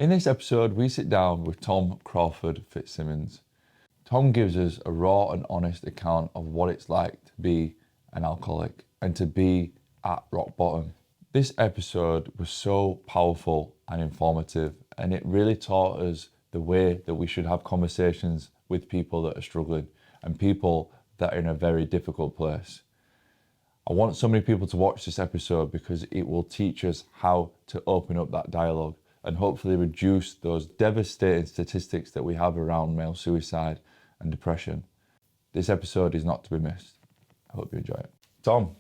In this episode, we sit down with Tom Crawford Fitzsimons. Tom gives us a raw and honest account of what it's like to be an alcoholic and to be at rock bottom. This episode was so powerful and informative, and it really taught us the way that we should have conversations with people that are struggling and people that are in a very difficult place. I want so many people to watch this episode because it will teach us how to open up that dialogue and hopefully reduce those devastating statistics that we have around male suicide and depression. This episode is not to be missed. I hope you enjoy it. Tom,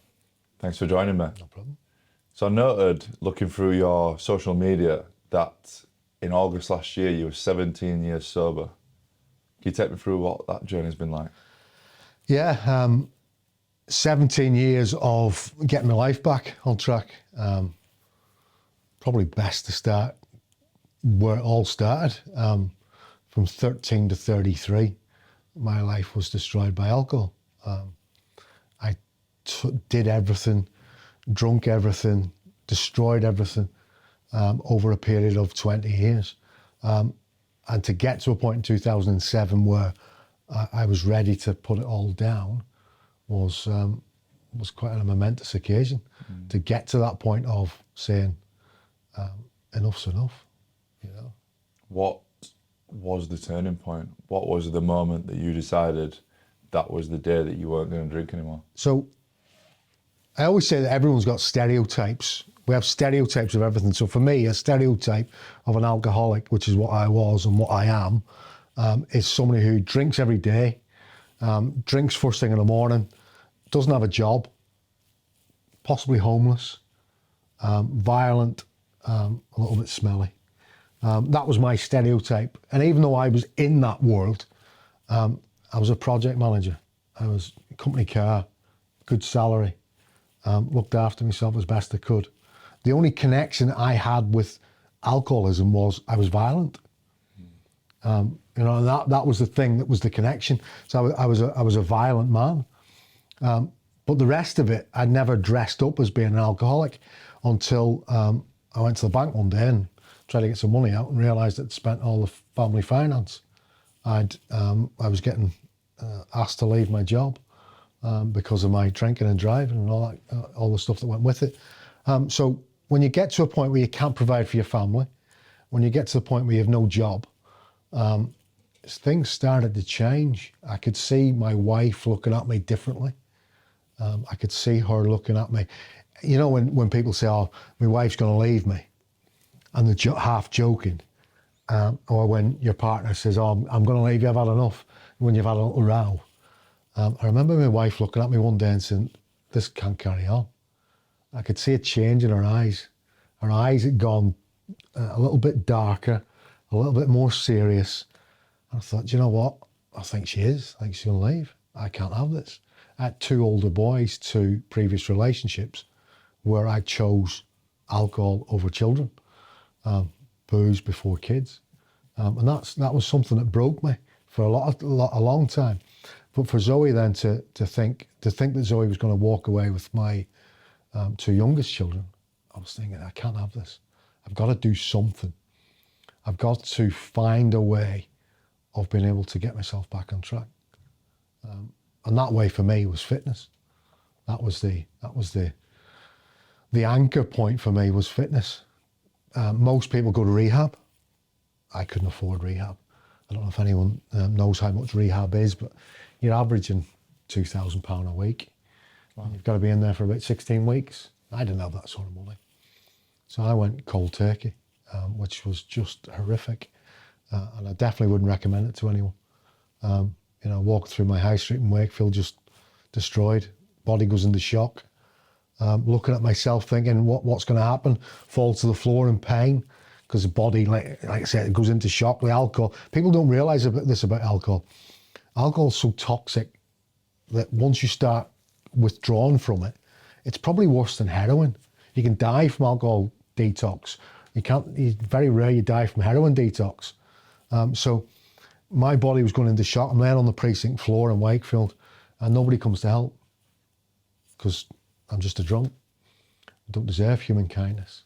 thanks for joining me. No problem. So I noted, looking through your social media, that in August last year you were 17 years sober. Can you take me through what that journey's been like? Yeah, 17 years of getting my life back on track. Probably best to start where it all started. From 13 to 33, my life was destroyed by alcohol. I did everything, drunk everything, destroyed everything over a period of 20 years. And to get to a point in 2007 where I was ready to put it all down was quite a momentous occasion. To get to that point of saying, enough's enough, you know. What was the turning point? What was the moment that you decided that was the day that you weren't going to drink anymore? So I always say that everyone's got stereotypes. We have stereotypes of everything. So for me, a stereotype of an alcoholic, which is what I was and what I am, is somebody who drinks every day, drinks first thing in the morning, doesn't have a job, possibly homeless, violent, a little bit smelly. That was my stereotype. And even though I was in that world, I was a project manager. I was a company car, good salary, looked after myself as best I could. The only connection I had with alcoholism was I was violent. You know, and that was the thing that was the connection. So I was a violent man. But the rest of it, I'd never dressed up as being an alcoholic until I went to the bank one day and tried to get some money out and realised I'd spent all the family finance. I was getting asked to leave my job because of my drinking and driving and all that, all the stuff that went with it. So when you get to a point where you can't provide for your family, when you get to the point where you have no job, things started to change. I could see my wife looking at me differently. I could see her looking at me. You know, when people say, oh, my wife's going to leave me, and they're half joking, or when your partner says, oh, I'm going to leave you, I've had enough, when you've had a little row. I remember my wife looking at me one day and saying, this can't carry on. I could see a change in her eyes. Her eyes had gone a little bit darker, a little bit more serious. And I thought, do you know what? I think she is. I think she's going to leave. I can't have this. I had two older boys, two previous relationships where I chose alcohol over children, booze before kids. And that was something that broke me for a long time. But for Zoe then to think that Zoe was going to walk away with my two youngest children, I was thinking, I can't have this. I've got to do something. I've got to find a way of being able to get myself back on track. And that way for me was fitness. That was the anchor point for me was fitness. Most people go to rehab. I couldn't afford rehab. I don't know if anyone knows how much rehab is, but you're averaging £2,000 a week. Wow. You've got to be in there for about 16 weeks. I didn't have that sort of money. So I went cold turkey, which was just horrific. And I definitely wouldn't recommend it to anyone. You know, walked through my high street in Wakefield, just destroyed. Body goes into shock. Looking at myself thinking, what's going to happen? Fall to the floor in pain because the body, like I said, it goes into shock with alcohol. People don't realise this about alcohol. Alcohol's so toxic that once you start withdrawing from it, it's probably worse than heroin. You can die from alcohol detox. It's very rare you die from heroin detox. So my body was going into shock. I'm laying on the precinct floor in Wakefield and nobody comes to help because I'm just a drunk. I don't deserve human kindness.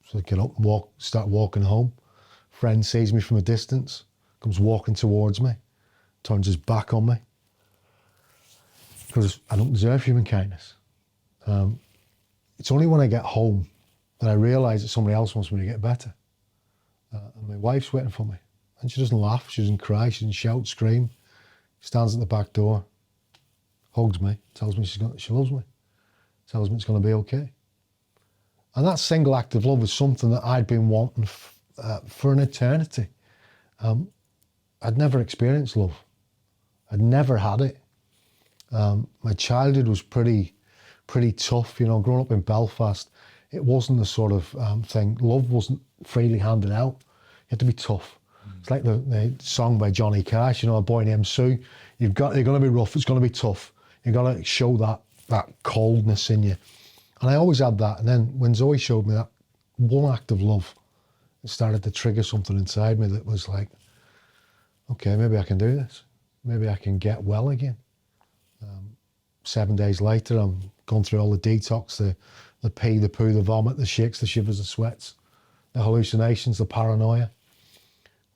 So I get up and start walking home. Friend sees me from a distance, comes walking towards me, turns his back on me, because I don't deserve human kindness. It's only when I get home that I realise that somebody else wants me to get better. And my wife's waiting for me. And she doesn't laugh, she doesn't cry, she doesn't shout, scream. Stands at the back door, hugs me, tells me she loves me, tells me it's going to be okay. And that single act of love was something that I'd been wanting for an eternity. I'd never experienced love. I'd never had it. My childhood was pretty tough, you know, growing up in Belfast. It wasn't the sort of thing, love wasn't freely handed out. You had to be tough. It's like the song by Johnny Cash, you know, A Boy Named Sue. You're going to be rough, it's going to be tough. You've got to show that coldness in you. And I always had that. And then when Zoe showed me that one act of love, it started to trigger something inside me that was like, okay, maybe I can do this. Maybe I can get well again. 7 days later, I'm going through all the detox, the pee, the poo, the vomit, the shakes, the shivers, the sweats, the hallucinations, the paranoia.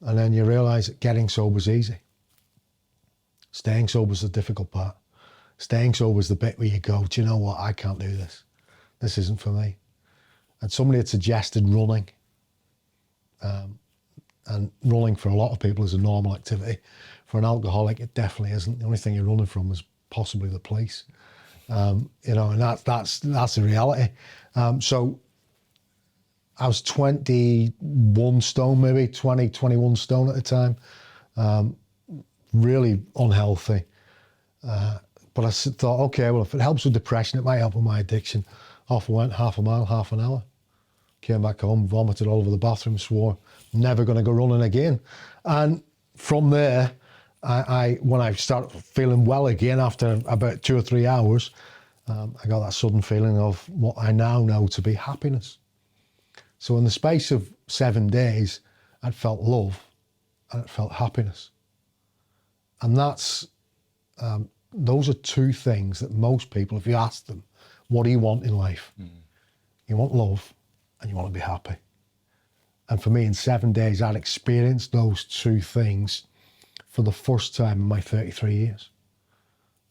And then you realise that getting sober is easy. Staying sober is the difficult part. Staying sober is the bit where you go, do you know what, I can't do this. This isn't for me. And somebody had suggested running. And running for a lot of people is a normal activity. For an alcoholic, it definitely isn't. The only thing you're running from is possibly the police. You know, and that's the reality. So I was 21 stone, maybe 20, 21 stone at the time. Really unhealthy. But I thought, okay, well, if it helps with depression, it might help with my addiction. Off I went, half a mile, half an hour. Came back home, vomited all over the bathroom, swore, never going to go running again. And from there, when I started feeling well again after about 2 or 3 hours, I got that sudden feeling of what I now know to be happiness. So in the space of 7 days, I'd felt love and it felt happiness. And those are two things that most people, if you ask them, what do you want in life? You want love and you want to be happy. And for me, in 7 days, I'd experienced those two things for the first time in my 33 years.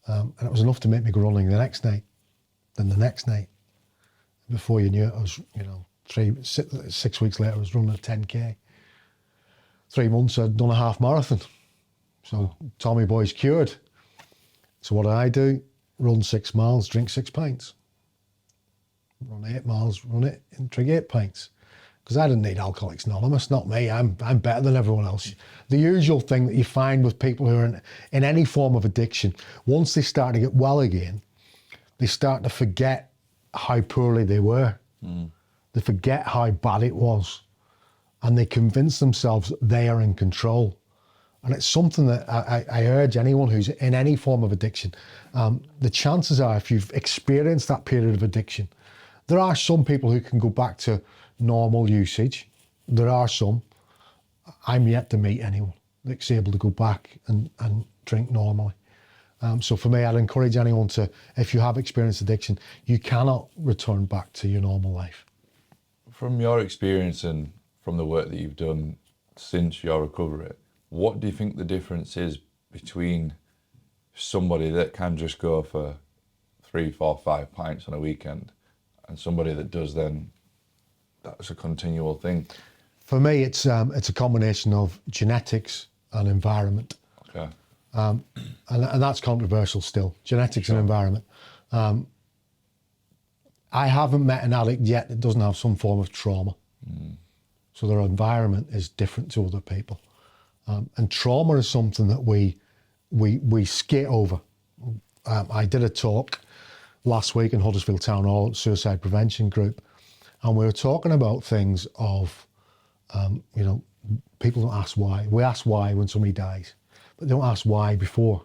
And it was enough to make me go running the next night, then the next night. Before you knew it, I was, you know, 6 weeks later, I was running a 10K. 3 months, I'd done a half marathon. So Tommy Boy's cured. So what do? Run 6 miles, drink 6 pints. Run 8 miles, run it and drink 8 pints. Because I didn't need Alcoholics Anonymous, not me. I'm better than everyone else. The usual thing that you find with people who are in any form of addiction, once they start to get well again, they start to forget how poorly they were. They forget how bad it was. And they convince themselves that they are in control. And it's something that I urge anyone who's in any form of addiction, the chances are, if you've experienced that period of addiction, there are some people who can go back to normal usage. There are some. I'm yet to meet anyone that's able to go back and drink normally. So for me, I'd encourage anyone to, if you have experienced addiction, you cannot return back to your normal life. From your experience and from the work that you've done since your recovery, what do you think the difference is between somebody that can just go for 3, 4, 5 pints on a weekend and somebody that does then, that's a continual thing? For me, it's a combination of genetics and environment. Okay. And that's controversial still, genetics and environment. I haven't met an addict yet that doesn't have some form of trauma. So their environment is different to other people. And trauma is something that we skate over. I did a talk last week in Huddersfield Town Hall, Suicide Prevention Group, and we were talking about things of, you know, people don't ask why. We ask why when somebody dies, but they don't ask why before.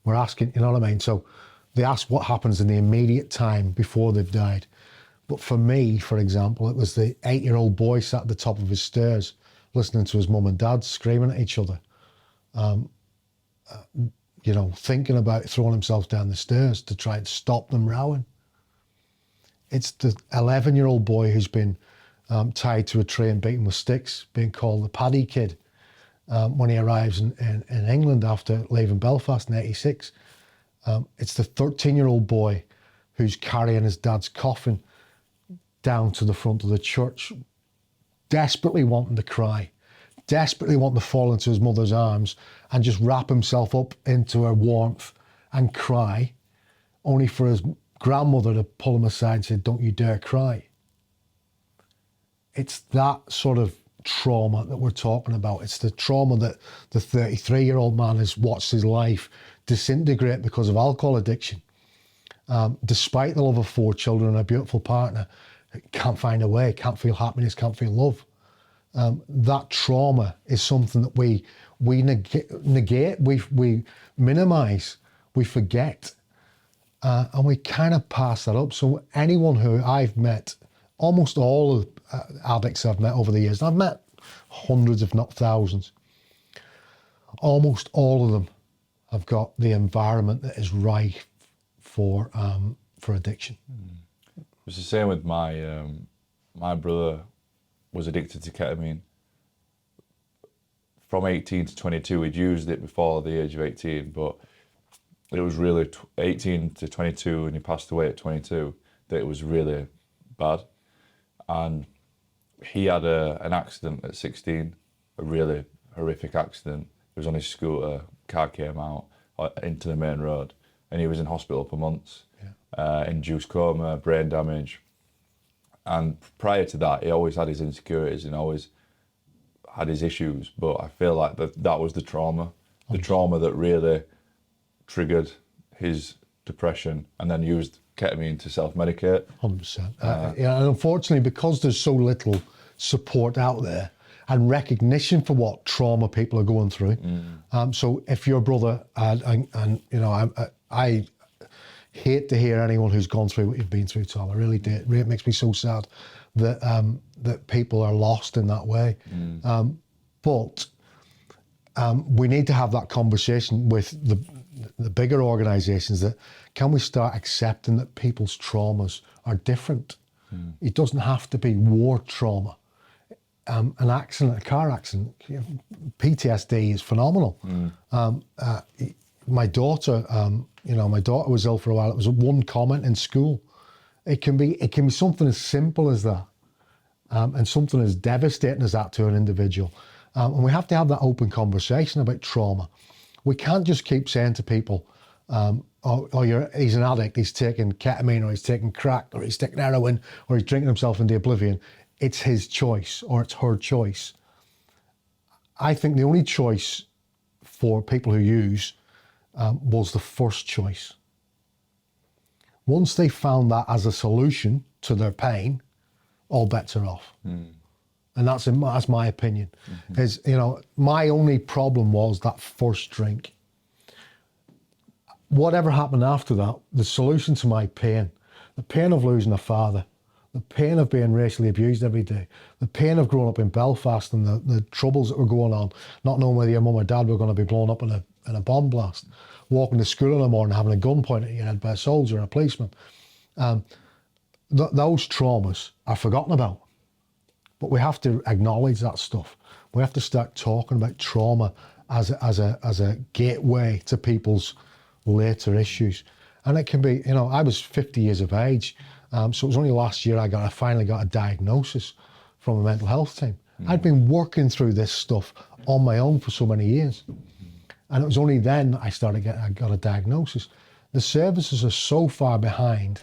We're asking, you know what I mean? So they ask what happens in the immediate time before they've died. But for me, for example, it was the 8-year-old boy sat at the top of his stairs listening to his mum and dad screaming at each other, you know, thinking about throwing himself down the stairs to try and stop them rowing. It's the 11-year-old boy who's been tied to a tree and beaten with sticks, being called the Paddy Kid when he arrives in England after leaving Belfast in '86. It's the 13-year-old boy who's carrying his dad's coffin down to the front of the church, desperately wanting to cry, desperately wanting to fall into his mother's arms and just wrap himself up into her warmth and cry, only for his grandmother to pull him aside and say, "Don't you dare cry." It's that sort of trauma that we're talking about. It's the trauma that the 33-year-old man has watched his life disintegrate because of alcohol addiction. Despite the love of 4 children and a beautiful partner, can't find a way, can't feel happiness, can't feel love. That trauma is something that we negate, we minimise, we forget, and we kind of pass that up. So anyone who I've met, almost all of addicts I've met over the years, and I've met hundreds if not thousands, almost all of them have got the environment that is rife for addiction. It's the same with my brother was addicted to ketamine. From 18 to 22, he'd used it before the age of 18, but it was really 18 to 22, and he passed away at 22, that it was really bad. And he had an accident at 16, a really horrific accident. He was on his scooter, car came out into the main road, and he was in hospital for months, induced coma, brain damage. And prior to that, he always had his insecurities and always had his issues. But I feel like that was the trauma that really triggered his depression, and then used ketamine to self-medicate. 100%. And unfortunately, because there's so little support out there and recognition for what trauma people are going through. So if your brother, and you know, I hate to hear anyone who's gone through what you've been through, Tom. I really do. It really makes me so sad that that people are lost in that way. But we need to have that conversation with the bigger organisations, that can we start accepting that people's traumas are different? It doesn't have to be war trauma. An accident, a car accident, PTSD is phenomenal. My daughter, my daughter was ill for a while. It was one comment in school. It can be something as simple as that, and something as devastating as that to an individual. And we have to have that open conversation about trauma. We can't just keep saying to people, he's an addict, he's taking ketamine, or he's taking crack, or he's taking heroin, or he's drinking himself into oblivion. It's his choice, or it's her choice. I think the only choice for people who use was the first choice. Once they found that as a solution to their pain, all bets are off. And that's my opinion. Is, my only problem was that first drink. Whatever happened after that, the solution to my pain, the pain of losing a father, the pain of being racially abused every day, the pain of growing up in Belfast and the troubles that were going on, not knowing whether your mum or dad were going to be blown up in a bomb blast, walking to school in the morning having a gun pointed at your head by a soldier or a policeman. Those traumas are forgotten about. But we have to acknowledge that stuff. We have to start talking about trauma as a gateway to people's later issues. And it can be, I was 50 years of age, so it was only last year I finally got a diagnosis from a mental health team. I'd been working through this stuff on my own for so many years. And it was only then I got a diagnosis. The services are so far behind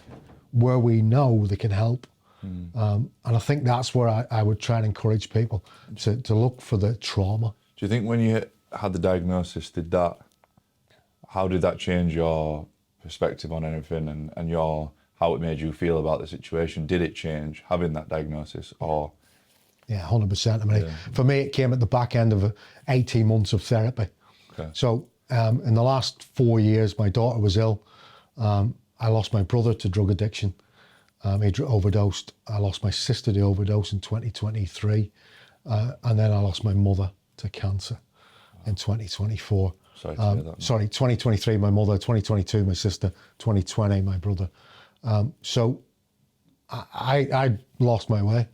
where we know they can help. And I think that's where I would try and encourage people to look for the trauma. Do you think when you had the diagnosis, how did that change your perspective on anything and how it made you feel about the situation? Did it change having that diagnosis, or? Yeah, 100%. I mean, for me, it came at the back end of 18 months of therapy. Okay. So in the last 4 years, my daughter was ill. I lost my brother to drug addiction. He overdosed. I lost my sister to overdose in 2023. And then I lost my mother to cancer in 2024. Sorry to hear that. Sorry, 2023, my mother, 2022, my sister, 2020, my brother. So I lost my way.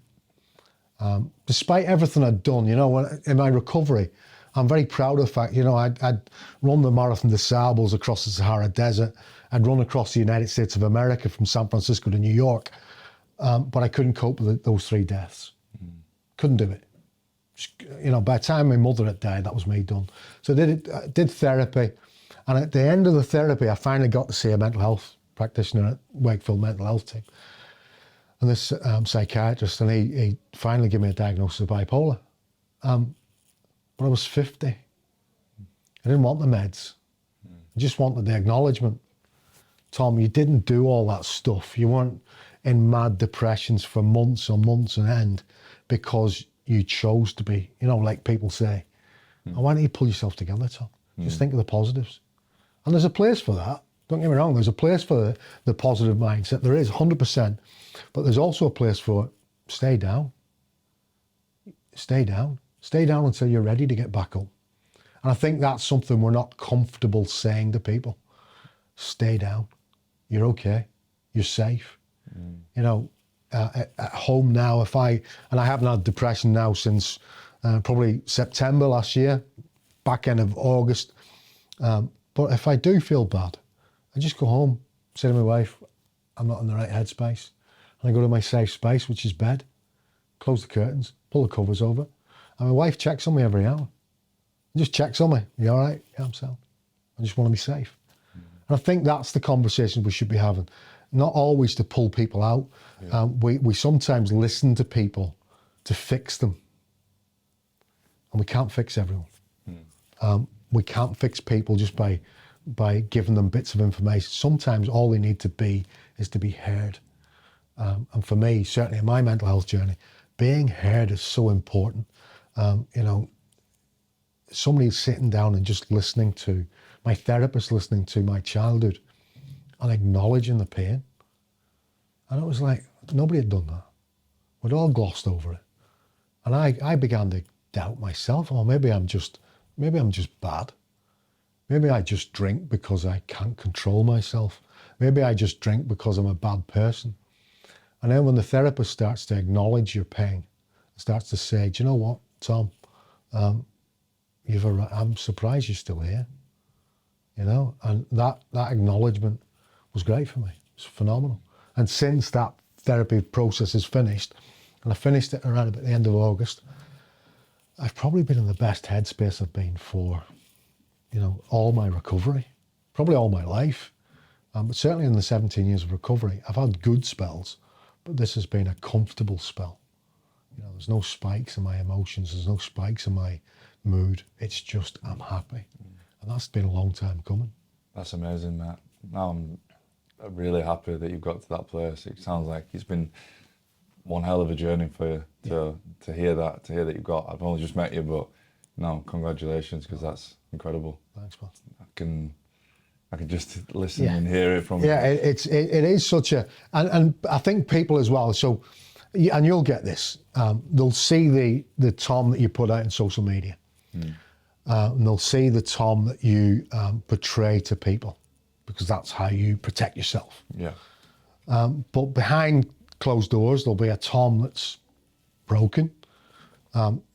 Despite everything I'd done, in my recovery, I'm very proud of the fact, I'd run the Marathon des Sables across the Sahara Desert. I'd run across the United States of America from San Francisco to New York, but I couldn't cope with those 3 deaths. Couldn't do it. By the time my mother had died, that was me done. So I did therapy, and at the end of the therapy, I finally got to see a mental health practitioner at Wakefield Mental Health Team, and this psychiatrist, and he finally gave me a diagnosis of bipolar. But I was 50. I didn't want the meds. I just wanted the acknowledgement. Tom, you didn't do all that stuff. You weren't in mad depressions for months on months on end because you chose to be, like people say. Why don't you pull yourself together, Tom? Just think of the positives. And there's a place for that. Don't get me wrong, there's a place for the positive mindset. There is, 100%. But there's also a place for stay down. Stay down. Stay down until you're ready to get back up. And I think that's something we're not comfortable saying to people. Stay down. You're okay. You're safe. At home now, and I haven't had depression now since probably September last year, back end of August. But if I do feel bad, I just go home, say to my wife, I'm not in the right headspace. And I go to my safe space, which is bed, close the curtains, pull the covers over. And my wife checks on me every hour. Just checks on me. You all right? Yeah, I'm sound. I just want to be safe. And I think that's the conversation we should be having. Not always to pull people out. Yeah. We sometimes listen to people to fix them. And we can't fix everyone. We can't fix people just by giving them bits of information. Sometimes all they need to be is to be heard. And for me, certainly in my mental health journey, being heard is so important. Somebody sitting down and just listening to, my therapist listening to my childhood and acknowledging the pain. And it was like, nobody had done that. We'd all glossed over it. And I began to doubt myself. Oh, maybe I'm just bad. Maybe I just drink because I can't control myself. Maybe I just drink because I'm a bad person. And then when the therapist starts to acknowledge your pain, starts to say, do you know what, Tom, I'm surprised you're still here. And that acknowledgement was great for me. It's phenomenal. And since that therapy process is finished, and I finished it around about the end of August, I've probably been in the best headspace I've been for, all my recovery, probably all my life. But certainly in the 17 years of recovery, I've had good spells, but this has been a comfortable spell. There's no spikes in my emotions. There's no spikes in my mood. It's just, I'm happy. And that's been a long time coming. That's amazing, Matt. Now I'm really happy that you've got to that place. It sounds like it's been one hell of a journey for you to hear that you've got. I've only just met you, but no, congratulations, because that's incredible. Thanks, man. I can just listen and hear it from you. Yeah, it is such a, and I think people as well, so, and you'll get this, they'll see the Tom that you put out in social media, and they'll see the Tom that you portray to people, because that's how you protect yourself. Yeah. But behind closed doors, there'll be a Tom that's broken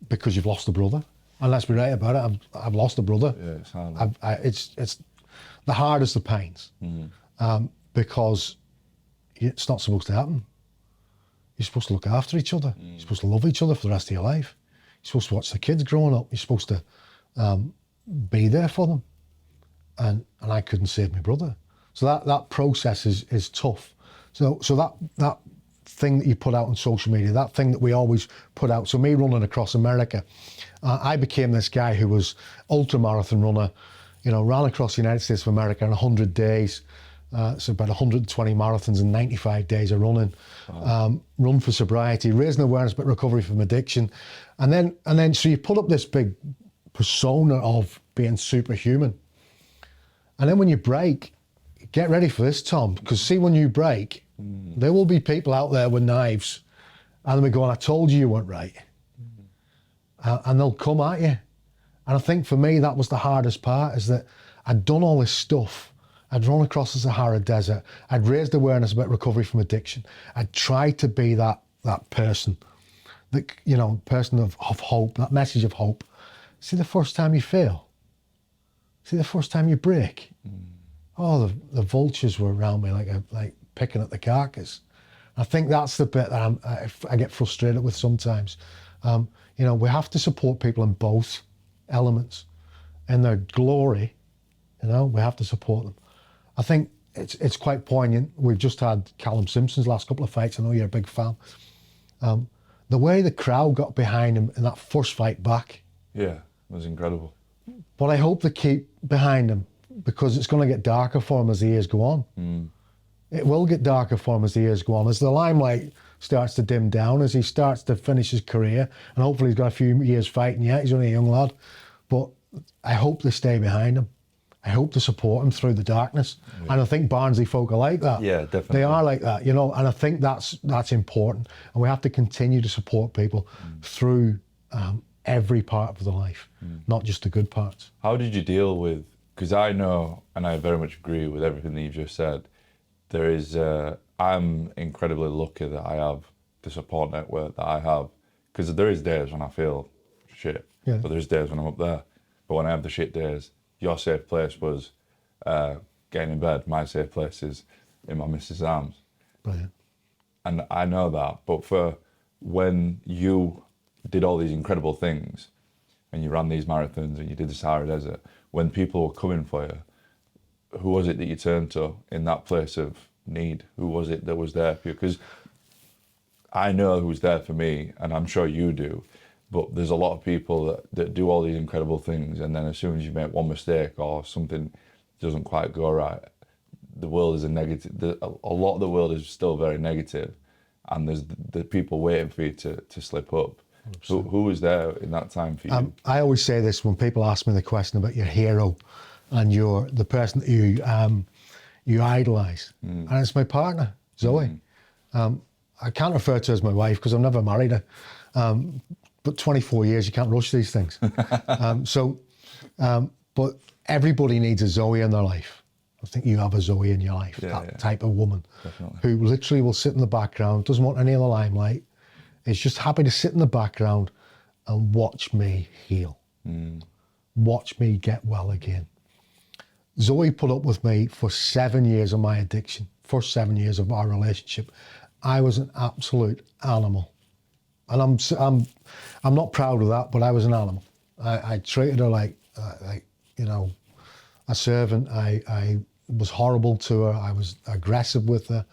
because you've lost a brother. And let's be right about it, I've lost a brother. Yeah, it's hard. It's the hardest of pains, because it's not supposed to happen. You're supposed to look after each other. You're supposed to love each other for the rest of your life. You're supposed to watch the kids growing up. You're supposed to be there for them. And I couldn't save my brother. So that process is tough. So that thing that you put out on social media, that thing that we always put out. So me running across America, I became this guy who was ultra-marathon runner, ran across the United States of America in 100 days. So about 120 marathons in 95 days of running. Wow. Run for sobriety, raising awareness about recovery from addiction. And then so you put up this big persona of being superhuman. And then when you break, get ready for this, Tom, because see, when you break, there will be people out there with knives and they'll be going, I told you weren't right. And they'll come at you. And I think for me, that was the hardest part, is that I'd done all this stuff. I'd run across the Sahara Desert. I'd raised awareness about recovery from addiction. I'd tried to be that person that, you know, person of hope, that message of hope. See the first time you fail. See the first time you break. Oh, the vultures were around me like picking at the carcass. I think that's the bit that I get frustrated with sometimes. You know, we have to support people in both elements. In their glory, you know, we have to support them. I think it's quite poignant. We've just had Callum Simpson's last couple of fights. I know you're a big fan. The way the crowd got behind him in that first fight back. Yeah, it was incredible. But I hope they keep behind him, because it's going to get darker for him as the years go on. It will get darker for him as the years go on, as the limelight starts to dim down, as he starts to finish his career, and hopefully he's got a few years fighting yet. He's only a young lad. But I hope they stay behind him. I hope to support him through the darkness. Yeah. And I think Barnsley folk are like that. Yeah, definitely. They are like that, you know, and I think that's important. And we have to continue to support people through every part of their life, not just the good parts. How did you deal with, because I know, and I very much agree with everything that you've just said, there is, I'm incredibly lucky that I have the support network that I have, because there is days when I feel shit, but there's days when I'm up there. But when I have the shit days, your safe place was getting in bed. My safe place is in my missus' arms. Brilliant. And I know that, but for when you did all these incredible things, and you ran these marathons and you did the Sahara Desert, when people were coming for you, who was it that you turned to in that place of need? Who was it that was there for you? Because I know who's there for me, and I'm sure you do, but there's a lot of people that do all these incredible things, and then as soon as you make one mistake or something doesn't quite go right, the world is a negative. A lot of the world is still very negative, and there's the people waiting for you to slip up. Who was there in that time for you? I always say this when people ask me the question about your hero and the person that you idolise, and it's my partner, Zoe. I can't refer to her as my wife because I've never married her. But 24 years, you can't rush these things. But everybody needs a Zoe in their life. I think you have a Zoe in your life, type of woman. Definitely. Who literally will sit in the background, doesn't want any of the limelight, is just happy to sit in the background and watch me heal. Watch me get well again. Zoe put up with me for 7 years of my addiction, first 7 years of our relationship. I was an absolute animal. And I'm not proud of that, but I was an animal. I treated her like you know, a servant. I was horrible to her. I was aggressive with her.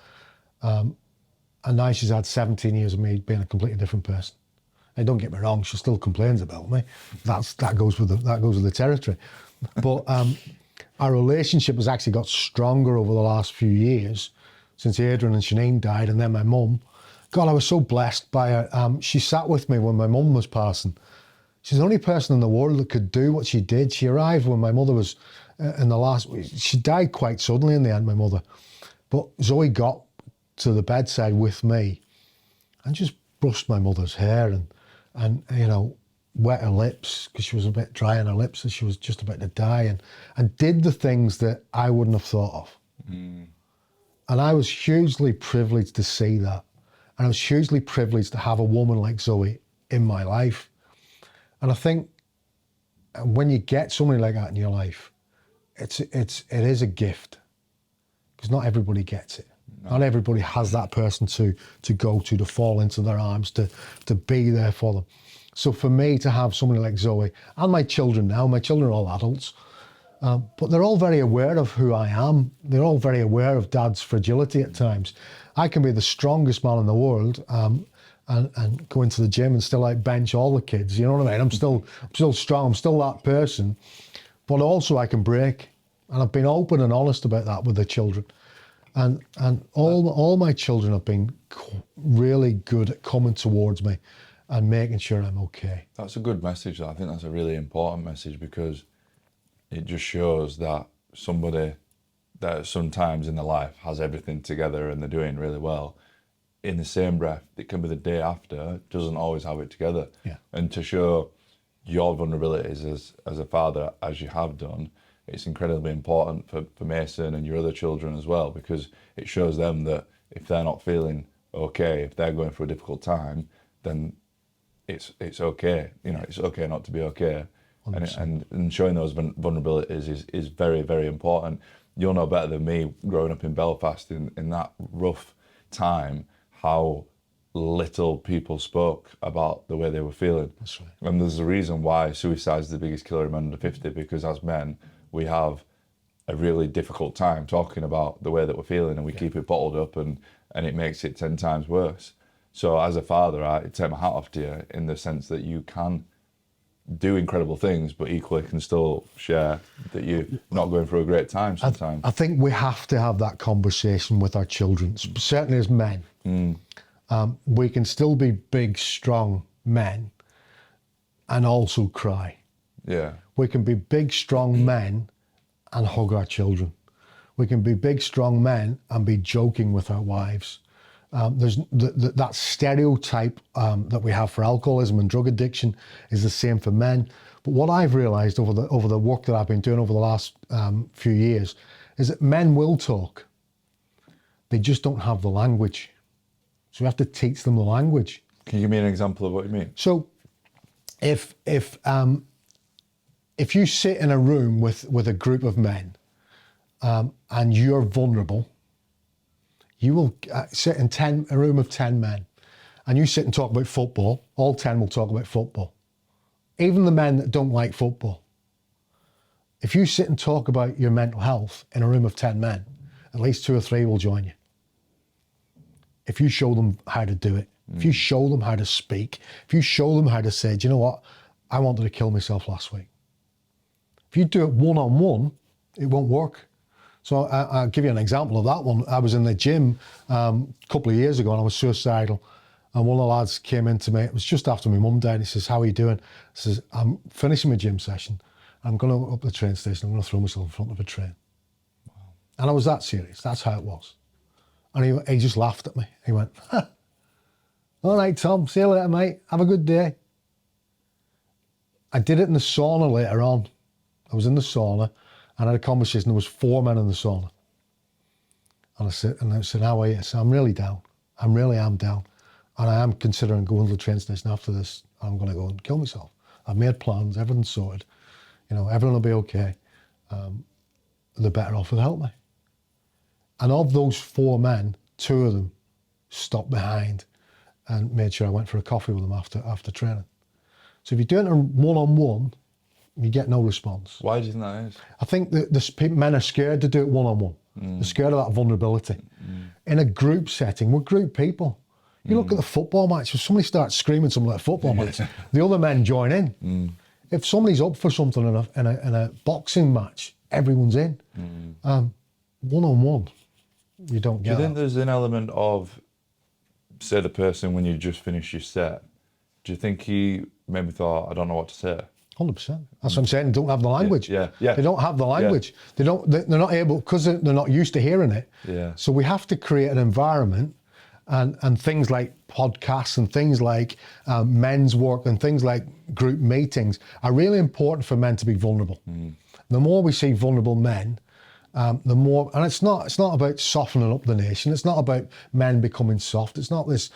And now she's had 17 years of me being a completely different person. And don't get me wrong, she still complains about me. That goes with the territory. But our relationship has actually got stronger over the last few years, since Adrian and Shanine died, and then my mum. God, I was so blessed by her. She sat with me when my mum was passing. She's the only person in the world that could do what she did. She arrived when my mother was she died quite suddenly in the end, my mother. But Zoe got to the bedside with me and just brushed my mother's hair and you know, wet her lips because she was a bit dry on her lips and she was just about to die, and did the things that I wouldn't have thought of. And I was hugely privileged to see that. And I was hugely privileged to have a woman like Zoe in my life. And I think when you get somebody like that in your life, it is a gift, because not everybody gets it. No. Not everybody has that person to go to fall into their arms, to be there for them. So for me to have somebody like Zoe, and my children now, my children are all adults, but they're all very aware of who I am. They're all very aware of Dad's fragility at times. I can be the strongest man in the world and go into the gym and still like bench all the kids. You know what I mean? I'm still strong. I'm still that person. But also I can break. And I've been open and honest about that with the children. And all my children have been really good at coming towards me and making sure I'm okay. That's a good message. I think that's a really important message, because it just shows that somebody that sometimes in their life has everything together and they're doing really well, in the same breath, it can be the day after, doesn't always have it together. Yeah. And to show your vulnerabilities as a father, as you have done, it's incredibly important for Mason and your other children as well, because it shows them that if they're not feeling okay, if they're going through a difficult time, then it's okay. You know, it's okay not to be okay, and showing those vulnerabilities is very, very important. You'll know better than me, growing up in Belfast in that rough time, how little people spoke about the way they were feeling. That's right. And there's a reason why suicide is the biggest killer in men under 50, because as men, we have a really difficult time talking about the way that we're feeling, and we keep it bottled up, and it makes it 10 times worse. So as a father, I take my hat off to you in the sense that you can do incredible things, but equally can still share that you're not going through a great time sometimes. I think we have to have that conversation with our children, certainly as men. We can still be big, strong men and also cry. Yeah. We can be big, strong men and hug our children. We can be big, strong men and be joking with our wives. There's that stereotype that we have for alcoholism and drug addiction is the same for men. But what I've realised over the work that I've been doing over the last few years is that men will talk. They just don't have the language. So we have to teach them the language. Can you give me an example of what you mean? So if you sit in a room with a group of men and you're vulnerable, you will sit in a room of 10 men and you sit and talk about football, all 10 will talk about football. Even the men that don't like football. If you sit and talk about your mental health in a room of 10 men, at least 2 or 3 will join you. If you show them how to do it, if you show them how to speak, if you show them how to say, do you know what, I wanted to kill myself last week. If you do it one-on-one, it won't work. So I'll give you an example of that one. I was in the gym a couple of years ago and I was suicidal. And one of the lads came in to me, it was just after my mum died. He says, how are you doing? I says, I'm finishing my gym session. I'm going to up the train station. I'm going to throw myself in front of a train. Wow. And I was that serious. That's how it was. And he just laughed at me. He went, all right, Tom, see you later, mate. Have a good day. I did it in the sauna later on. I was in the sauna and I had a conversation. There was 4 men in the sauna. And I said, how are you? I said, I'm really down. I really am down. And I am considering going to the train station after this. I'm going to go and kill myself. I've made plans, everything's sorted. You know, everyone will be okay. They're better off with help me. And of those 4 men, 2 of them stopped behind and made sure I went for a coffee with them after training. So if you do it one-on-one, you get no response. Why do you think that is? I think that men are scared to do it one-on-one. They're scared of that vulnerability. In a group setting, we're group people. You look at the football match, if somebody starts screaming something like a football match, the other men join in. If somebody's up for something in a boxing match, everyone's in. One-on-one, you don't get Do you think that. there's an element of, say, the person when you just finished your set, do you think he maybe thought, I don't know what to say? 100%. That's what I'm saying. They don't have the language. Yeah. They don't have the language. Yeah. They're not able, because they're not used to hearing it. Yeah. So we have to create an environment, and things like podcasts and things like men's work and things like group meetings are really important for men to be vulnerable. The more we see vulnerable men, the more, and it's not about softening up the nation. It's not about men becoming soft. It's not this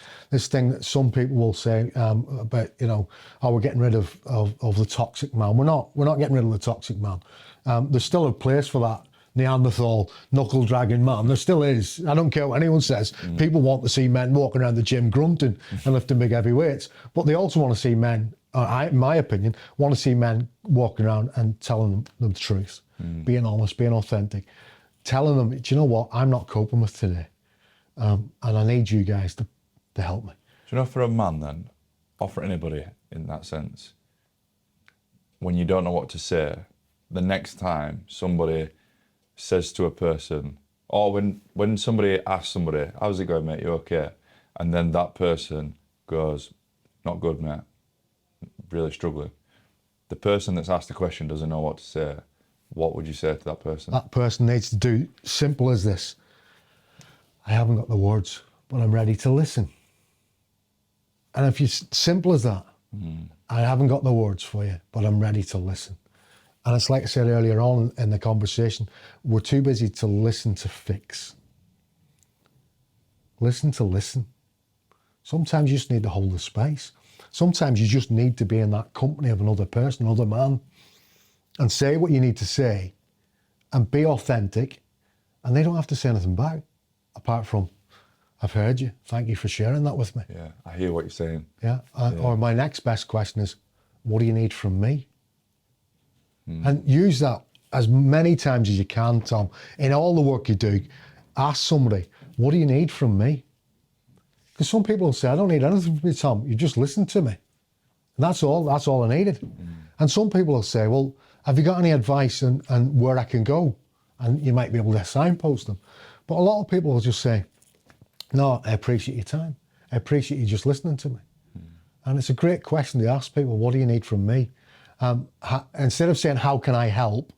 thing that some people will say about, you know, oh, we're getting rid of the toxic man. We're not getting rid of the toxic man. There's still a place for that Neanderthal knuckle dragging man. There still is. I don't care what anyone says. People want to see men walking around the gym grunting and lifting big heavy weights, but they also want to see men, in my opinion, want to see men walking around and telling them the truth. Being honest, being authentic, telling them, do you know what, I'm not coping with today, and I need you guys to help me. Do you know, for a man then, or for anybody in that sense, when you don't know what to say, the next time somebody says to a person, or when somebody asks somebody, how's it going, mate, you okay? And then that person goes, not good, mate, really struggling. The person that's asked the question doesn't know what to say. What would you say to that person? That person needs to do simple as this. I haven't got the words, but I'm ready to listen. And if you simple as that, I haven't got the words for you, but I'm ready to listen. And it's like I said earlier on in the conversation, we're too busy to listen to fix. Listen to listen. Sometimes you just need to hold the space. sometimes you just need to be in that company of another person, another man, and say what you need to say and be authentic, and they don't have to say anything back apart from, I've heard you, thank you for sharing that with me. Yeah, I hear what you're saying. Yeah. Or my next best question is, what do you need from me? And use that as many times as you can, Tom. In all the work you do, ask somebody, what do you need from me? Because some people will say, I don't need anything from you, Tom. You just listen to me. And that's all I needed. And some people will say, well, have you got any advice and where I can go? And you might be able to signpost them. But a lot of people will just say, no, I appreciate your time. I appreciate you just listening to me. And it's a great question to ask people, what do you need from me? Instead of saying, how can I help?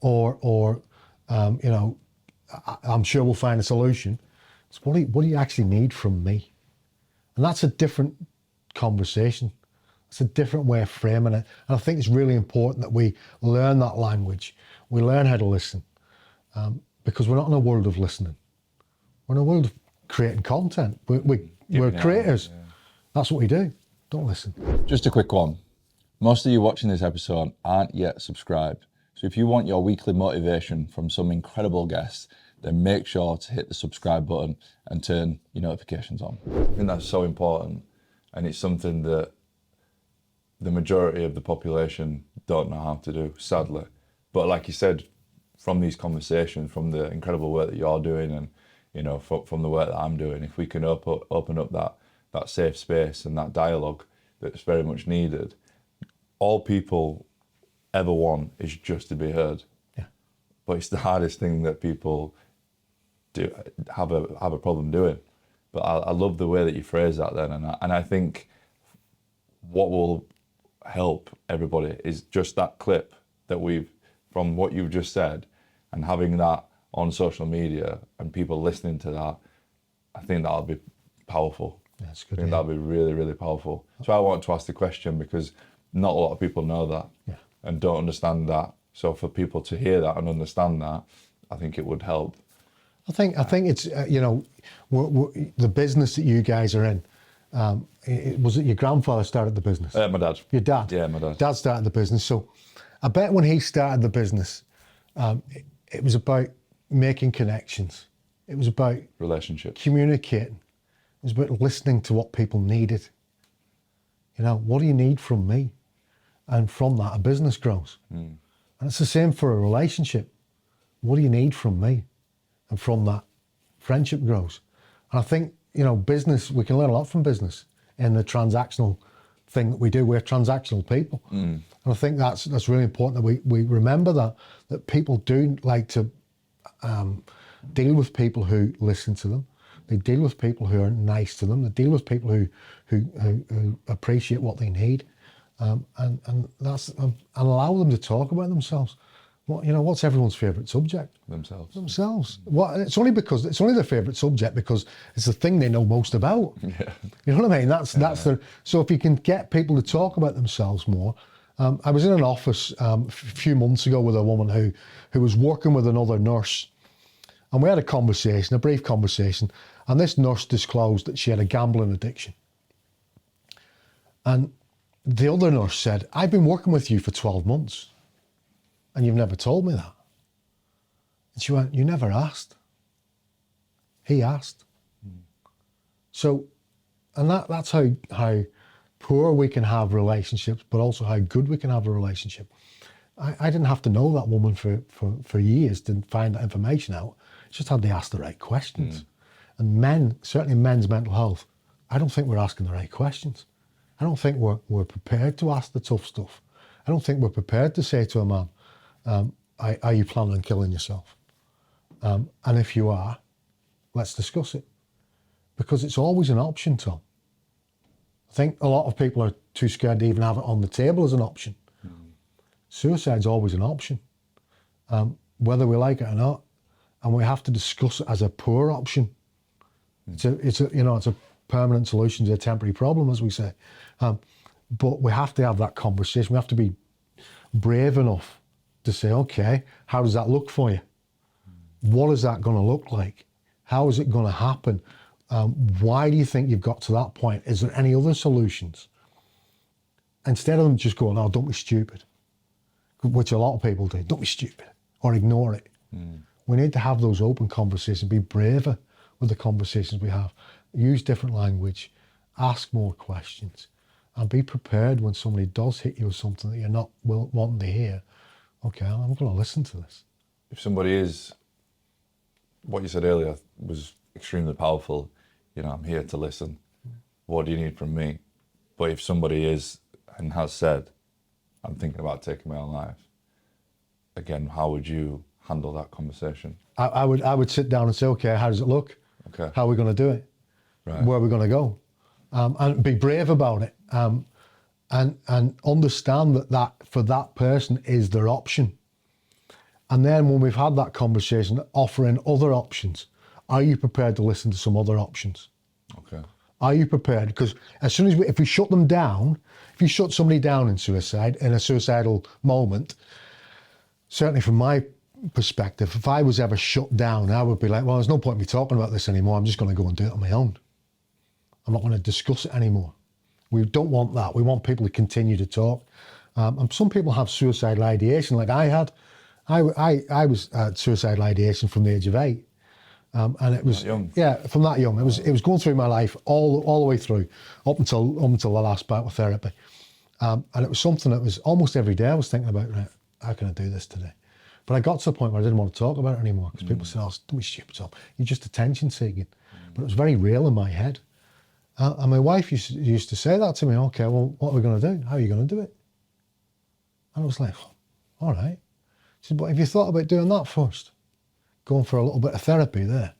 Or I'm sure we'll find a solution. It's what do you actually need from me? And that's a different conversation. It's a different way of framing it. And I think it's really important that we learn that language. We learn how to listen, because we're not in a world of listening. We're in a world of creating content. We're creators. Yeah. That's what we do. Don't listen. Just a quick one. Most of you watching this episode aren't yet subscribed. So if you want your weekly motivation from some incredible guests, then make sure to hit the subscribe button and turn your notifications on. I think that's so important, and it's something that the majority of the population don't know how to do, sadly. But like you said, from these conversations, from the incredible work that you're doing, and from the work that I'm doing, if we can open up that safe space and that dialogue that's very much needed, all people ever want is just to be heard. Yeah. But it's the hardest thing that people do have a problem doing. But I love the way that you phrase that then, and I think what will help everybody is just that clip that from what you've just said, and having that on social media and people listening to that. I think that'll be powerful. That's good. I think that'll be really, really powerful. So I want to ask the question, because not a lot of people know that and don't understand that. So for people to hear that and understand that, I think it would help. I think it's the business that you guys are in. Was it your grandfather started the business? My dad. Your dad? Yeah, my dad. Dad started the business. So I bet when he started the business, it was about making connections. It was about relationships, communicating. It was about listening to what people needed. What do you need from me? And from that, a business grows. And it's the same for a relationship. What do you need from me? And from that, friendship grows. And I think, business, we can learn a lot from business in the transactional thing that we do. We're transactional people. And I think that's really important that we remember that people do like to deal with people who listen to them. They deal with people who are nice to them. They deal with people who appreciate what they need, and that's and allow them to talk about themselves. What's everyone's favourite subject? Themselves. It's only their favourite subject because it's the thing they know most about. Yeah. You know what I mean? That's so if you can get people to talk about themselves more. I was in an office a few months ago with a woman who was working with another nurse, and we had a brief conversation, and this nurse disclosed that she had a gambling addiction. And the other nurse said, I've been working with you for 12 months. And you've never told me that. And she went, you never asked. He asked. So, and that's how poor we can have relationships, but also how good we can have a relationship. I didn't have to know that woman for years to find that information out. Just had to ask the right questions. And certainly men's mental health, I don't think we're asking the right questions. I don't think we're prepared to ask the tough stuff. I don't think we're prepared to say to a man, are you planning on killing yourself? And if you are, let's discuss it. Because it's always an option, Tom. I think a lot of people are too scared to even have it on the table as an option. Suicide's always an option, whether we like it or not. And we have to discuss it as a poor option. It's a permanent solution to a temporary problem, as we say. But we have to have that conversation. We have to be brave enough to say, okay, how does that look for you? What is that going to look like? How is it going to happen? Why do you think you've got to that point? Is there any other solutions? Instead of them just going, oh, don't be stupid, which a lot of people do, don't be stupid, or ignore it. We need to have those open conversations, be braver with the conversations we have, use different language, ask more questions, and be prepared when somebody does hit you with something that you're not wanting to hear. Okay, I'm going to listen to this. If somebody is, what you said earlier was extremely powerful. You know, I'm here to listen. What do you need from me? But if somebody is and has said, I'm thinking about taking my own life, again, how would you handle that conversation? I would sit down and say, okay, how does it look? Okay. How are we going to do it? Right. Where are we going to go? And be brave about it. And understand that for that person is their option. And then when we've had that conversation, offering other options, are you prepared to listen to some other options? Okay. Are you prepared? Because as soon as if we shut them down, if you shut somebody down in a suicidal moment, certainly from my perspective, if I was ever shut down, I would be like, well, there's no point in me talking about this anymore. I'm just going to go and do it on my own. I'm not going to discuss it anymore. We don't want that. We want people to continue to talk. And some people have suicidal ideation, like I had. I was suicidal ideation from the age of 8. And it was, young. yeah, from that young. It was going through my life all the way through, up until the last bout of therapy. And it was something that was almost every day I was thinking about, right, how can I do this today? But I got to the point where I didn't want to talk about it anymore because people said, oh, don't be stupid, Tom. You're just attention seeking. But it was very real in my head. And my wife used to say that to me, okay, well, what are we going to do? How are you going to do it? And I was like, all right. She said, but have you thought about doing that first? Going for a little bit of therapy there.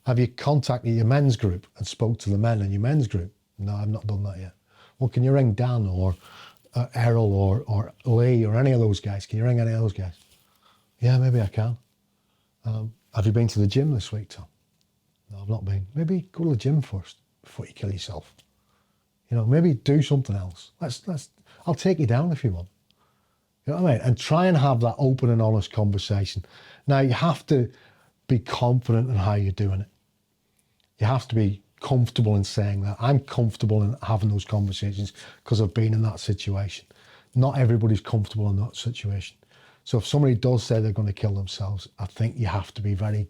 Have you contacted your men's group and spoke to the men in your men's group? No, I've not done that yet. Well, can you ring Dan or Errol or Lee or any of those guys? Can you ring any of those guys? Yeah, maybe I can. Have you been to the gym this week, Tom? No, I've not been. Maybe go to the gym first before you kill yourself. You know, maybe do something else. I'll take you down if you want. You know what I mean? And try and have that open and honest conversation. Now, you have to be confident in how you're doing it. You have to be comfortable in saying that. I'm comfortable in having those conversations because I've been in that situation. Not everybody's comfortable in that situation. So if somebody does say they're going to kill themselves, I think you have to be very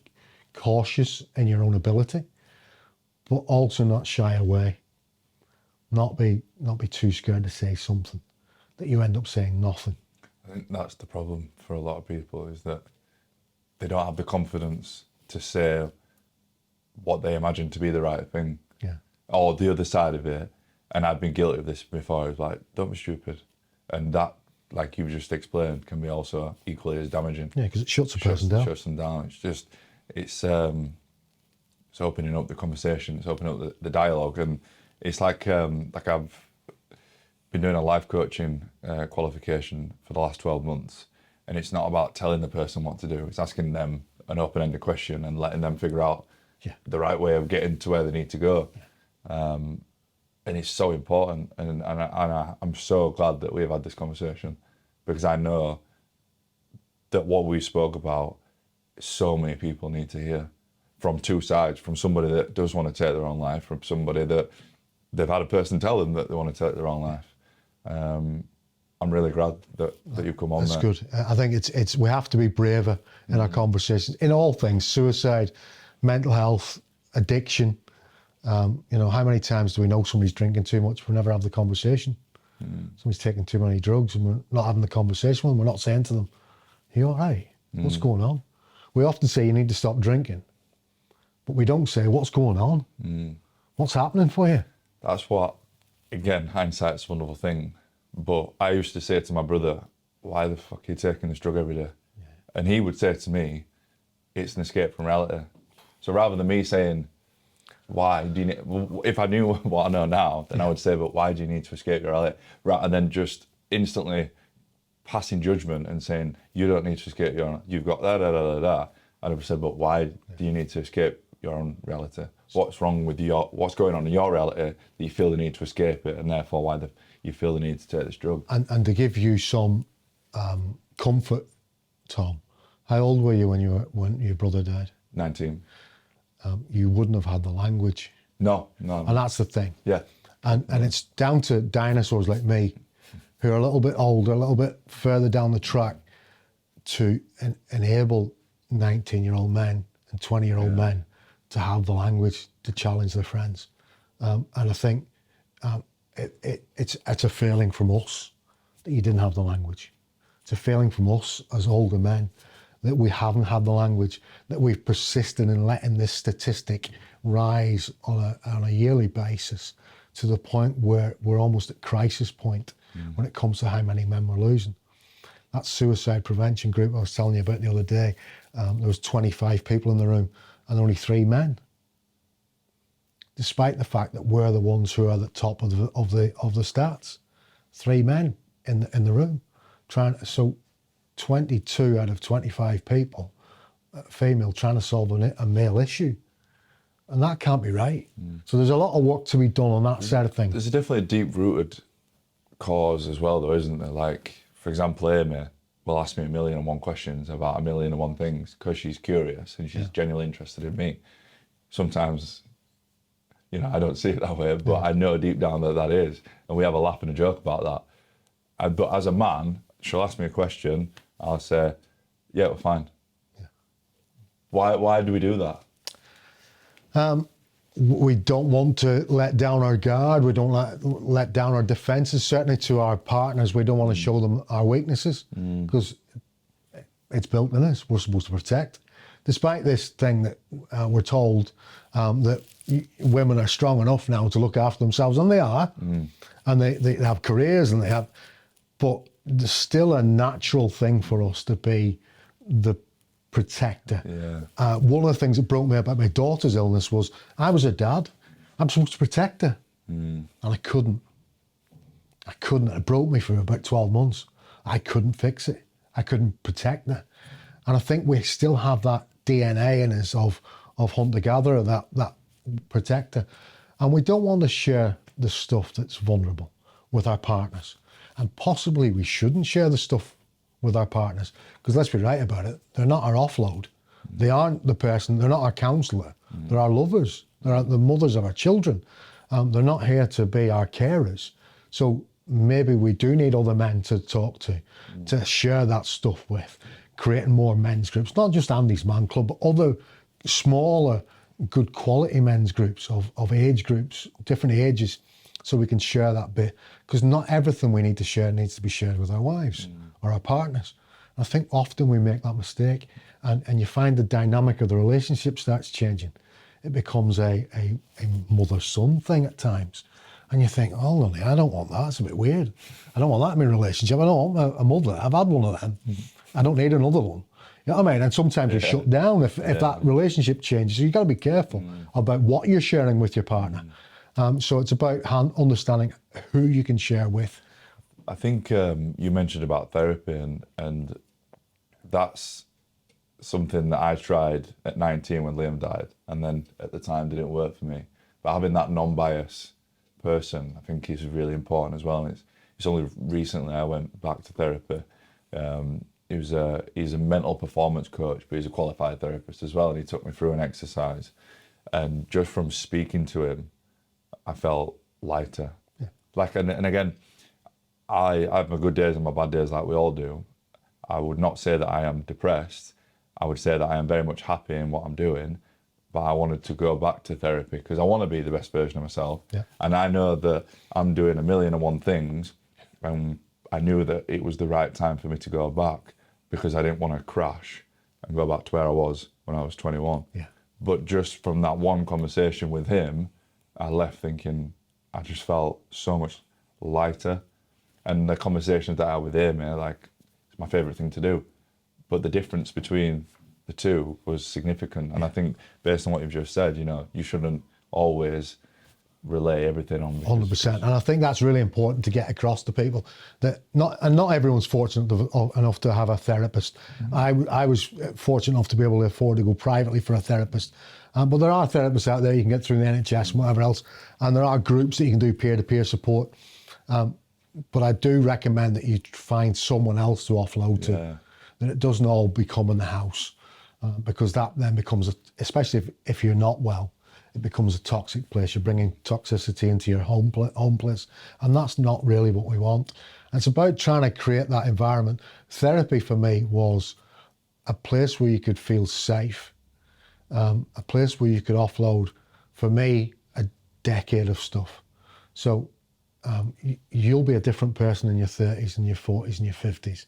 cautious in your own ability, but also not shy away. Not be too scared to say something that you end up saying nothing. I think that's the problem for a lot of people, is that they don't have the confidence to say what they imagine to be the right thing. Yeah. Or the other side of it. And I've been guilty of this before. It's like, don't be stupid. And that, like you've just explained, can be also equally as damaging. Yeah, because it shuts a person down. Shuts them down. It's opening up the conversation. It's opening up the dialogue. And it's like I've been doing a life coaching qualification for the last 12 months. And it's not about telling the person what to do. It's asking them an open-ended question and letting them figure out the right way of getting to where they need to go. And it's so important. And I'm so glad that we've had this conversation, because I know that what we spoke about, so many people need to hear from two sides, from somebody that does want to take their own life, from somebody that they've had a person tell them that they want to take their own life. I'm really glad that you've come on. That's there. good. I think it's we have to be braver in our conversations in all things: suicide, mental health, addiction. You know, how many times do we know somebody's drinking too much? We never have the conversation. Somebody's taking too many drugs and we're not having the conversation with them. We're not saying to them, "Are you all right? What's going on?" We often say you need to stop drinking, but we don't say what's going on. What's happening for you? That's what, again, hindsight's a wonderful thing. But I used to say to my brother, why the fuck are you taking this drug every day? Yeah. And he would say to me, it's an escape from reality. So rather than me saying, why do you need, if I knew what I know now, then I would say, but why do you need to escape your reality? Rather than just instantly passing judgment and saying, you don't need to escape your own, you've got da. I'd have said, but why do you need to escape your own reality? What's wrong with what's going on in your reality that you feel the need to escape it, and therefore why you feel the need to take this drug? And to give you some comfort, Tom, how old were you when your brother died? 19. you wouldn't have had the language. No. And that's the thing. Yeah. And it's down to dinosaurs like me, who are a little bit older, a little bit further down the track, to enable 19-year-old men and 20-year-old men to have the language to challenge their friends. And I think it's a failing from us that you didn't have the language. It's a failing from us as older men that we haven't had the language, that we've persisted in letting this statistic rise on a yearly basis to the point where we're almost at crisis point when it comes to how many men we're losing. That suicide prevention group I was telling you about the other day, there was 25 people in the room and only 3 men. Despite the fact that we're the ones who are at the top of the stats. 3 men in the room. So 22 out of 25 people, female, trying to solve a male issue. And that can't be right. So there's a lot of work to be done on that side of things. There's definitely a deep-rooted cause as well, though, isn't there? Like, for example, Amy will ask me 1,000,001 questions about 1,000,001 things because she's curious and she's genuinely interested in me. Sometimes, you know, I don't see it that way, but I know deep down that is. And we have a laugh and a joke about that. But as a man, she'll ask me a question, I'll say, yeah, we're fine. Yeah. Why do we do that? We don't want to let down our guard. We don't let down our defences. Certainly to our partners, we don't want to show them our weaknesses because it's built in us. We're supposed to protect. Despite this thing that we're told that women are strong enough now to look after themselves, and they are, and they have careers and they have, but there's still a natural thing for us to be the protector. Yeah. One of the things that broke me about my daughter's illness was I was a dad. I'm supposed to protect her. And I couldn't. It broke me for about 12 months. I couldn't fix it. I couldn't protect her. And I think we still have that DNA in us of hunter-gatherer, that protector. And we don't want to share the stuff that's vulnerable with our partners. And possibly we shouldn't share the stuff with our partners, because let's be right about it, they're not our offload. They aren't the person, they're not our counsellor. They're our lovers. They're the mothers of our children. They're not here to be our carers. So maybe we do need other men to talk to share that stuff with, creating more men's groups, not just Andy's Man Club, but other smaller, good quality men's groups of age groups, different ages, so we can share that bit. Because not everything we need to share needs to be shared with our wives or our partners. I think often we make that mistake, and you find the dynamic of the relationship starts changing. It becomes a mother-son thing at times. And you think, hold on, I don't want that. It's a bit weird. I don't want that in my relationship. I don't want a mother. I've had one of them. I don't need another one. You know what I mean? And sometimes you shut down if that relationship changes. So you've got to be careful about what you're sharing with your partner. So it's about understanding who you can share with. I think you mentioned about therapy, and that's something that I tried at 19 when Liam died, and then at the time didn't work for me. But having that non-bias person, I think, is really important as well. And it's only recently I went back to therapy. He's a mental performance coach, but he's a qualified therapist as well. And he took me through an exercise, and just from speaking to him, I felt lighter. Yeah. Like, and again, I have my good days and my bad days, like we all do. I would not say that I am depressed. I would say that I am very much happy in what I'm doing, but I wanted to go back to therapy because I want to be the best version of myself. Yeah. And I know that I'm doing 1,000,001 things, and I knew that it was the right time for me to go back because I didn't want to crash and go back to where I was when I was 21. Yeah. But just from that one conversation with him, I left thinking, I just felt so much lighter. And the conversations that I had with Amy, like, it's my favourite thing to do. But the difference between the two was significant. And I think, based on what you've just said, you know, you shouldn't always relay everything on me. 100%. And I think that's really important to get across to people, that not everyone's fortunate enough to have a therapist. I was fortunate enough to be able to afford to go privately for a therapist. But there are therapists out there you can get through the NHS and whatever else. And there are groups that you can do peer-to-peer support. But I do recommend that you find someone else to offload to, that it doesn't all become in the house. because that then becomes, especially if you're not well, it becomes a toxic place. You're bringing toxicity into your home place, and that's not really what we want. And it's about trying to create that environment. Therapy for me was a place where you could feel safe, a place where you could offload, for me, a decade of stuff. So you'll be a different person in your 30s and your 40s and your 50s.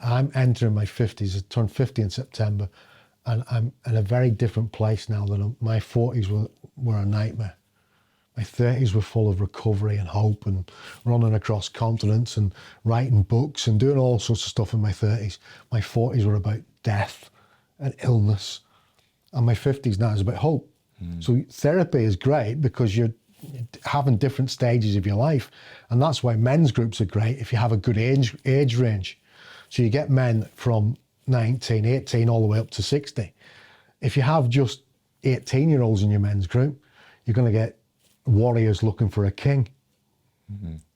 I'm entering my 50s. I turned 50 in September, and I'm in a very different place now than my 40s were a nightmare. My 30s were full of recovery and hope and running across continents and writing books and doing all sorts of stuff in my 30s. My 40s were about death and illness. And my 50s now is about hope. So therapy is great because you're having different stages of your life. And that's why men's groups are great if you have a good age range. So you get men from 19, 18 all the way up to 60. If you have just 18-year-olds in your men's group, you're going to get warriors looking for a king.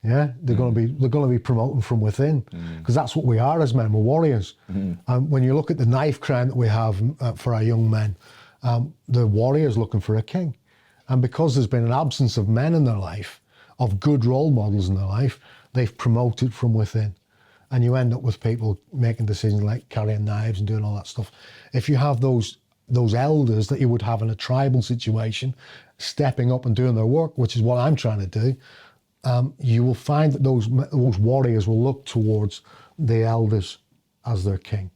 Yeah, they're going to be promoting from within, because that's what we are as men. We're warriors. When you look at the knife crime that we have for our young men, they're warriors looking for a king. And because there's been an absence of men in their life, of good role models in their life, they've promoted from within. And you end up with people making decisions like carrying knives and doing all that stuff. If you have those elders that you would have in a tribal situation, stepping up and doing their work, which is what I'm trying to do, you will find that those warriors will look towards the elders as their king.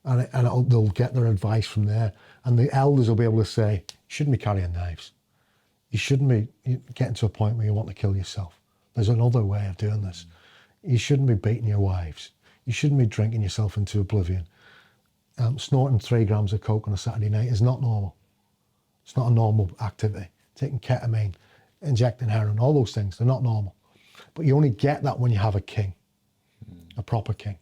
And they'll get their advice from there. And the elders will be able to say, you shouldn't be carrying knives. You shouldn't be getting to a point where you want to kill yourself. There's another way of doing this. You shouldn't be beating your wives. You shouldn't be drinking yourself into oblivion. Snorting 3 grams of coke on a Saturday night is not normal. It's not a normal activity. Taking ketamine, injecting heroin, all those things, they're not normal. But you only get that when you have a king, a proper king.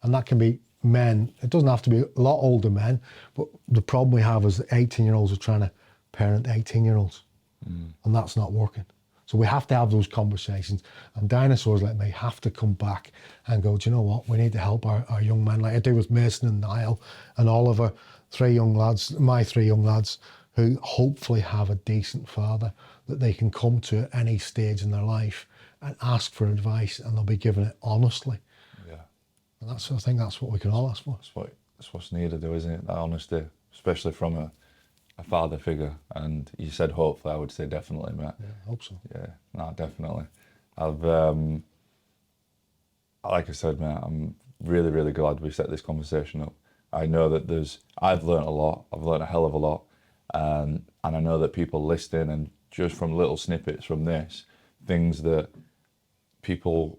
And that can be men. It doesn't have to be a lot older men, but the problem we have is that 18-year-olds are trying to parent 18-year-olds, and that's not working. So we have to have those conversations, and dinosaurs like me have to come back and go, do you know what, we need to help our young men, like I do with Mason and Niall and Oliver, my 3 young lads, who hopefully have a decent father that they can come to at any stage in their life and ask for advice, and they'll be given it honestly. Yeah. And I think that's what we can all ask for. That's what's needed, though, isn't it? That honesty, especially from a father figure. And you said hopefully, I would say definitely, mate. Yeah, I hope so. Yeah, no, definitely. Like I said, mate, I'm really, really glad we set this conversation up. I know that I've learned a lot. I've learned a hell of a lot. And I know that people listening, and just from little snippets from this, things that people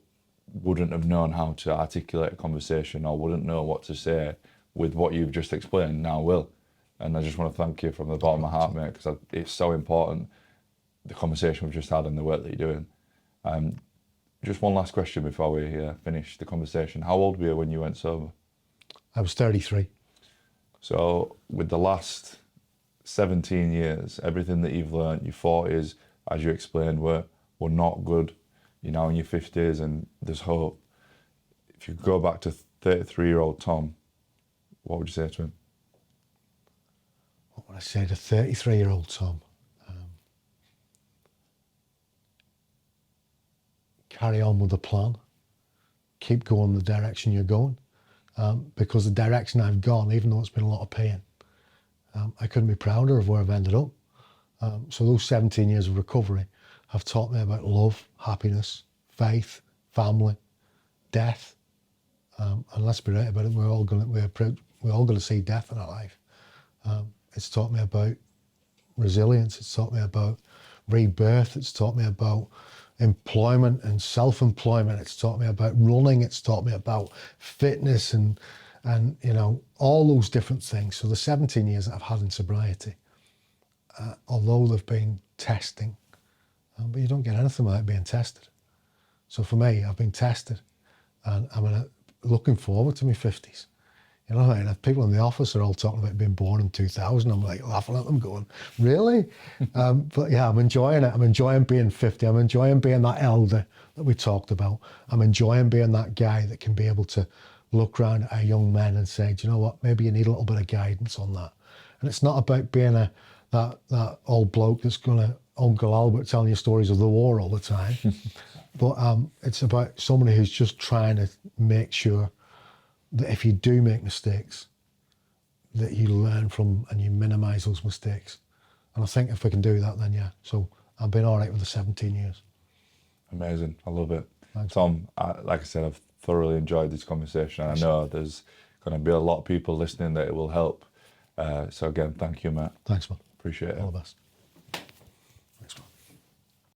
wouldn't have known how to articulate a conversation or wouldn't know what to say with what you've just explained, now will. And I just want to thank you from the bottom of my heart, mate, because it's so important, the conversation we've just had and the work that you're doing. Just one last question before we finish the conversation. How old were you when you went sober? I was 33. So with the last 17 years, everything that you've learned, your 40s, as you explained, were not good. You're now in your 50s and there's hope. If you go back to 33-year-old Tom, what would you say to him? What would I say to 33-year-old Tom? Carry on with the plan. Keep going the direction you're going. Because the direction I've gone, even though it's been a lot of pain, I couldn't be prouder of where I've ended up. So those 17 years of recovery have taught me about love, happiness, faith, family, death. And let's be right about it, we're all going to see death in our life. It's taught me about resilience. It's taught me about rebirth. It's taught me about employment and self-employment. It's taught me about running. It's taught me about fitness and you know, all those different things. So the 17 years that I've had in sobriety, although they've been testing, but you don't get anything without being tested. So for me, I've been tested, and I'm looking forward to my 50s. You know what I mean? If people in the office are all talking about being born in 2000, I'm like laughing at them going, really? But yeah, I'm enjoying it. I'm enjoying being 50. I'm enjoying being that elder that we talked about. I'm enjoying being that guy that can be able to look around at our young men and say, do you know what, maybe you need a little bit of guidance on that. And it's not about being that old bloke that's going to Uncle Albert telling you stories of the war all the time. But it's about somebody who's just trying to make sure that if you do make mistakes, that you learn from and you minimise those mistakes. And I think if we can do that, then yeah. So I've been all right with the 17 years. Amazing. I love it. Thanks. Tom, like I said, I've thoroughly enjoyed this conversation. And I know there's going to be a lot of people listening that it will help. So again, thank you, Matt. Thanks, man. Appreciate it. All the best.